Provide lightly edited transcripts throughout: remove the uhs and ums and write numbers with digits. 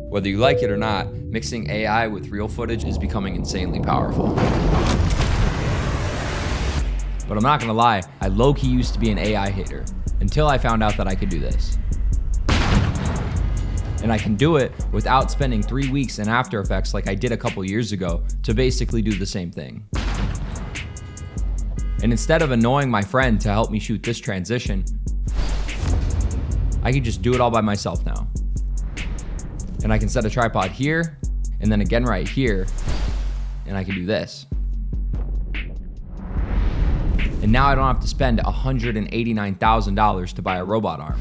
Whether you like it or not, mixing AI with real footage is becoming insanely powerful. But I'm not gonna lie, I low-key used to be an AI hater until I found out that I could do this. And I can do it without spending 3 weeks in After Effects like I did a couple years ago to basically do the same thing. And instead of annoying my friend to help me shoot this transition, I can just do it all by myself now. And I can set a tripod here, and then again right here, and I can do this. And now I don't have to spend $189,000 to buy a robot arm.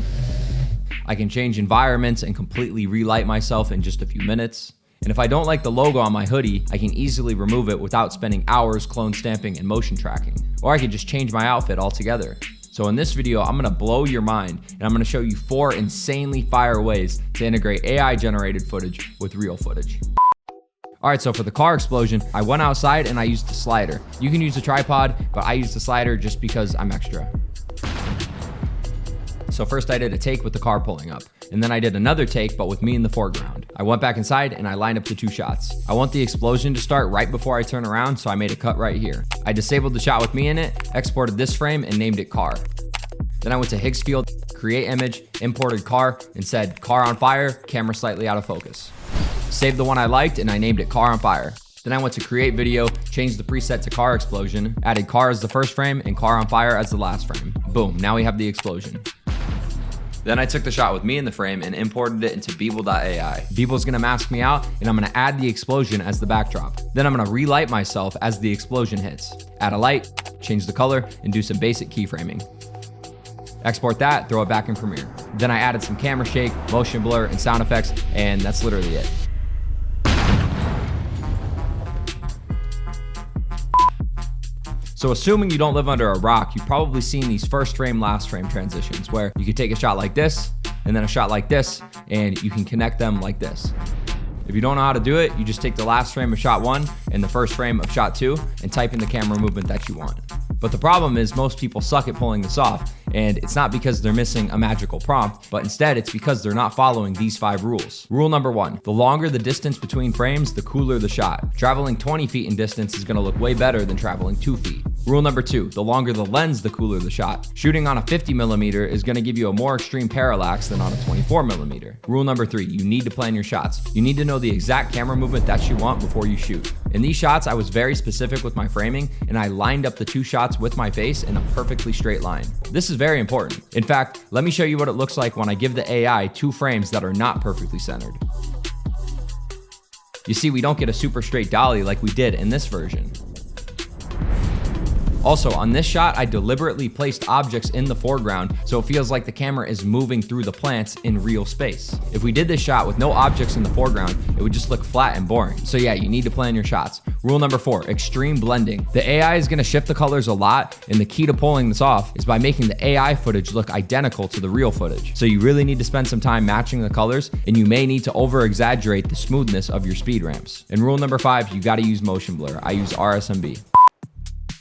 I can change environments and completely relight myself in just a few minutes. And if I don't like the logo on my hoodie, I can easily remove it without spending hours clone stamping and motion tracking. Or I could just change my outfit altogether. So in this video, I'm gonna blow your mind and I'm gonna show you 4 insanely fire ways to integrate AI generated footage with real footage. All right, so for the car explosion, I went outside and I used the slider. You can use a tripod, but I used the slider just because I'm extra. So first I did a take with the car pulling up, and then I did another take, but with me in the foreground. I went back inside and I lined up the 2 shots. I want the explosion to start right before I turn around, so I made a cut right here. I disabled the shot with me in it, exported this frame, and named it car. Then I went to Higgs field, create image, imported car, and said car on fire, camera slightly out of focus. Saved the one I liked and I named it car on fire. Then I went to create video, changed the preset to car explosion, added car as the first frame and car on fire as the last frame. Boom, now we have the explosion. Then I took the shot with me in the frame and imported it into Beeble.ai. Beeble's gonna mask me out and I'm gonna add the explosion as the backdrop. Then I'm gonna relight myself as the explosion hits. Add a light, change the color, and do some basic keyframing. Export that, throw it back in Premiere. Then I added some camera shake, motion blur, and sound effects, and that's literally it. So assuming you don't live under a rock, you've probably seen these first frame, last frame transitions where you could take a shot like this and then a shot like this and you can connect them like this. If you don't know how to do it, you just take the last frame of shot 1 and the first frame of shot 2 and type in the camera movement that you want. But the problem is most people suck at pulling this off, and it's not because they're missing a magical prompt, but instead it's because they're not following these 5 rules. Rule number 1, the longer the distance between frames, the cooler the shot. Traveling 20 feet in distance is gonna look way better than traveling 2 feet. Rule number 2, the longer the lens, the cooler the shot. Shooting on a 50mm is gonna give you a more extreme parallax than on a 24mm. Rule number 3, you need to plan your shots. You need to know the exact camera movement that you want before you shoot. In these shots, I was very specific with my framing and I lined up the 2 shots with my face in a perfectly straight line. This is very important. In fact, let me show you what it looks like when I give the AI 2 frames that are not perfectly centered. You see, we don't get a super straight dolly like we did in this version. Also, on this shot, I deliberately placed objects in the foreground so it feels like the camera is moving through the plants in real space. If we did this shot with no objects in the foreground, it would just look flat and boring. So yeah, you need to plan your shots. Rule number 4, extreme blending. The AI is gonna shift the colors a lot, and the key to pulling this off is by making the AI footage look identical to the real footage. So you really need to spend some time matching the colors, and you may need to over-exaggerate the smoothness of your speed ramps. And rule number 5, you gotta use motion blur. I use RSMB.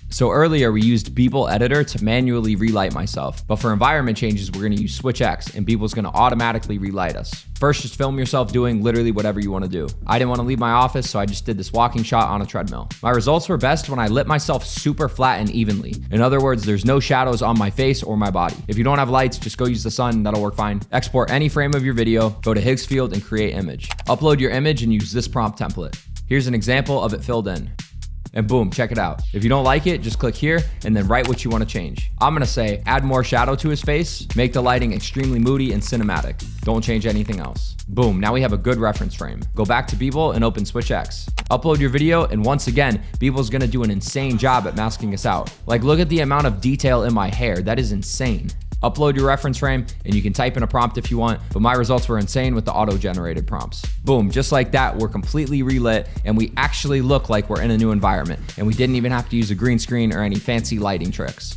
So earlier we used Beeble Editor to manually relight myself, but for environment changes, we're gonna use Switch X and Beeble's gonna automatically relight us. First, just film yourself doing literally whatever you wanna do. I didn't wanna leave my office, so I just did this walking shot on a treadmill. My results were best when I lit myself super flat and evenly. In other words, there's no shadows on my face or my body. If you don't have lights, just go use the sun, that'll work fine. Export any frame of your video, go to Higgs field and create image. Upload your image and use this prompt template. Here's an example of it filled in. And boom, check it out. If you don't like it, just click here and then write what you want to change. I'm gonna say add more shadow to his face, make the lighting extremely moody and cinematic. Don't change anything else. Boom, now we have a good reference frame. Go back to Beeble and open Switch X. Upload your video, and once again, Beeble's gonna do an insane job at masking us out. Like, look at the amount of detail in my hair. That is insane. Upload your reference frame and you can type in a prompt if you want, but my results were insane with the auto-generated prompts. Boom, just like that, we're completely relit and we actually look like we're in a new environment, and we didn't even have to use a green screen or any fancy lighting tricks.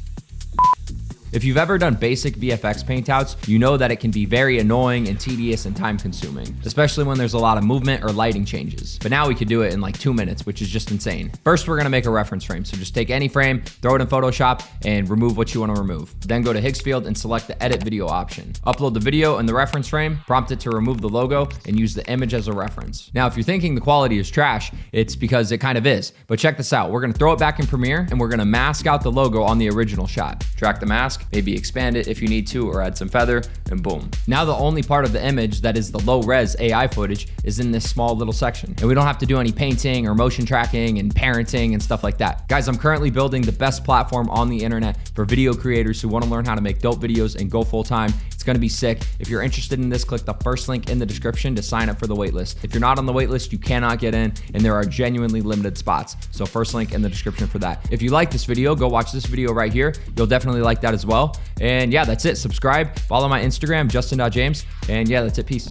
If you've ever done basic VFX paintouts, you know that it can be very annoying and tedious and time consuming, especially when there's a lot of movement or lighting changes. But now we could do it in like 2 minutes, which is just insane. First, we're gonna make a reference frame. So just take any frame, throw it in Photoshop, and remove what you wanna remove. Then go to Higgsfield and select the edit video option. Upload the video in the reference frame, prompt it to remove the logo, and use the image as a reference. Now, if you're thinking the quality is trash, it's because it kind of is. But check this out. We're gonna throw it back in Premiere, and we're gonna mask out the logo on the original shot. Track the mask, maybe expand it if you need to, or add some feather, and boom. Now the only part of the image that is the low-res AI footage is in this small little section. And we don't have to do any painting or motion tracking and parenting and stuff like that. Guys, I'm currently building the best platform on the internet for video creators who want to learn how to make dope videos and go full-time. It's gonna be sick. If you're interested in this, click the first link in the description to sign up for the waitlist. If you're not on the waitlist, you cannot get in, and there are genuinely limited spots. So first link in the description for that. If you like this video, go watch this video right here. You'll definitely like that as well. And yeah, that's it. Subscribe, follow my Instagram, justin.james. And yeah, that's it. Peace.